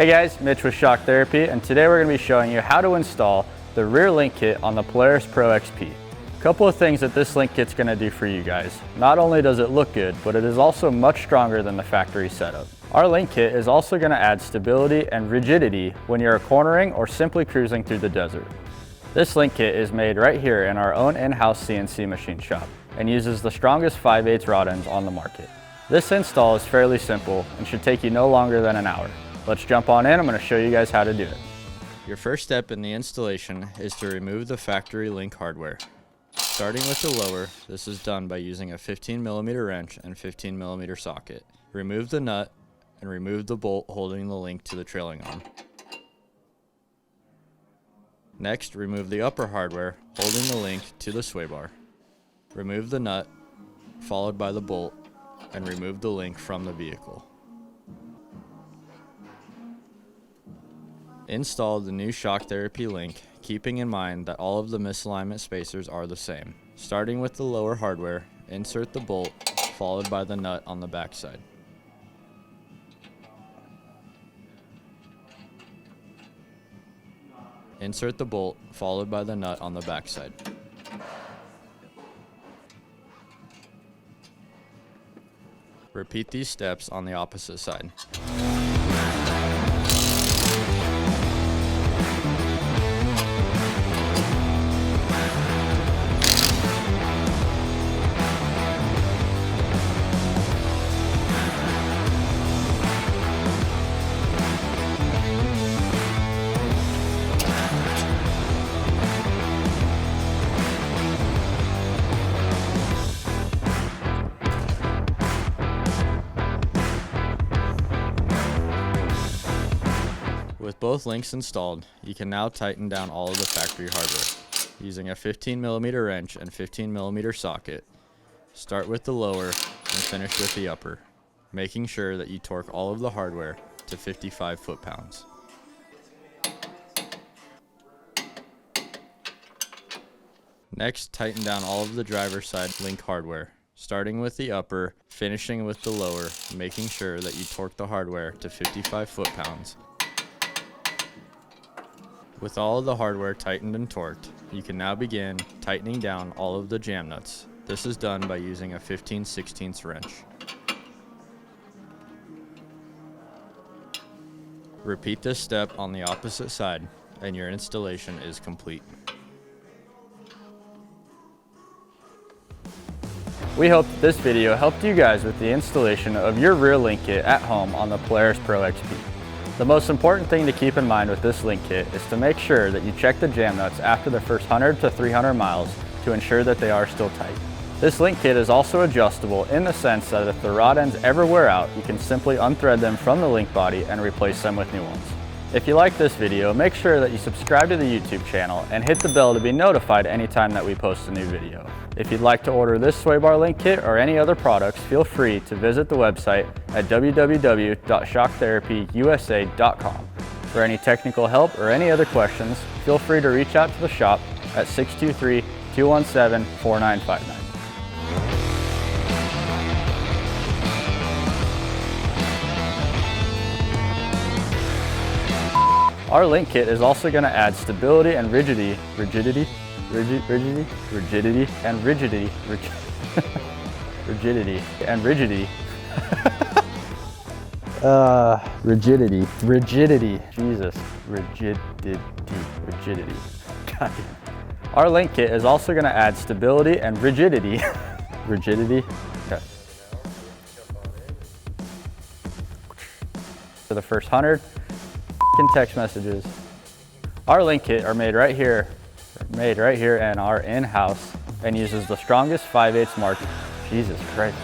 Hey guys, Mitch with Shock Therapy, and today we're going to be showing you how to install the rear link kit on the Polaris Pro XP. A couple of things that this link kit's going to do for you guys. Not only does it look good, but it is also much stronger than the factory setup. Our link kit is also going to add stability and rigidity when you're cornering or simply cruising through the desert. This link kit is made right here in our own in-house CNC machine shop and uses the strongest 5/8 rod ends on the market. This install is fairly simple and should take you no longer than an hour. Let's jump on in. I'm going to show you guys how to do it. Your first step in the installation is to remove the factory link hardware. Starting with the lower, this is done by using a 15mm wrench and 15mm socket. Remove the nut and remove the bolt holding the link to the trailing arm. Next, remove the upper hardware holding the link to the sway bar. Remove the nut, followed by the bolt, and remove the link from the vehicle. Install the new Shock Therapy link, keeping in mind that all of the misalignment spacers are the same. Starting with the lower hardware, insert the bolt, followed by the nut on the backside. Insert the bolt, followed by the nut on the backside. Repeat these steps on the opposite side. With both links installed, you can now tighten down all of the factory hardware. Using a 15mm wrench and 15mm socket, start with the lower and finish with the upper, making sure that you torque all of the hardware to 55 foot-pounds. Next, tighten down all of the driver's side link hardware, starting with the upper, finishing with the lower, making sure that you torque the hardware to 55 foot-pounds. With all of the hardware tightened and torqued, you can now begin tightening down all of the jam nuts. This is done by using a 15/16 wrench. Repeat this step on the opposite side, and your installation is complete. We hope that this video helped you guys with the installation of your rear link kit at home on the Polaris Pro XP. The most important thing to keep in mind with this link kit is to make sure that you check the jam nuts after the first 100 to 300 miles to ensure that they are still tight. This link kit is also adjustable in the sense that if the rod ends ever wear out, you can simply unthread them from the link body and replace them with new ones. If you like this video, make sure that you subscribe to the YouTube channel and hit the bell to be notified anytime that we post a new video. If you'd like to order this sway bar link kit or any other products, feel free to visit the website at www.shocktherapyusa.com. For any technical help or any other questions, feel free to reach out to the shop at 623-217-4959. Our link kit is also going to add stability and rigidity and rigidity, rigidity and rigidity. Rigidity, Jesus, rigidity. God damn. Our link kit is also going to add stability and rigidity, rigidity. Okay. For the first 100 text messages. Our link kit are made right here in our in-house and uses the strongest 5/8 mark. Jesus Christ.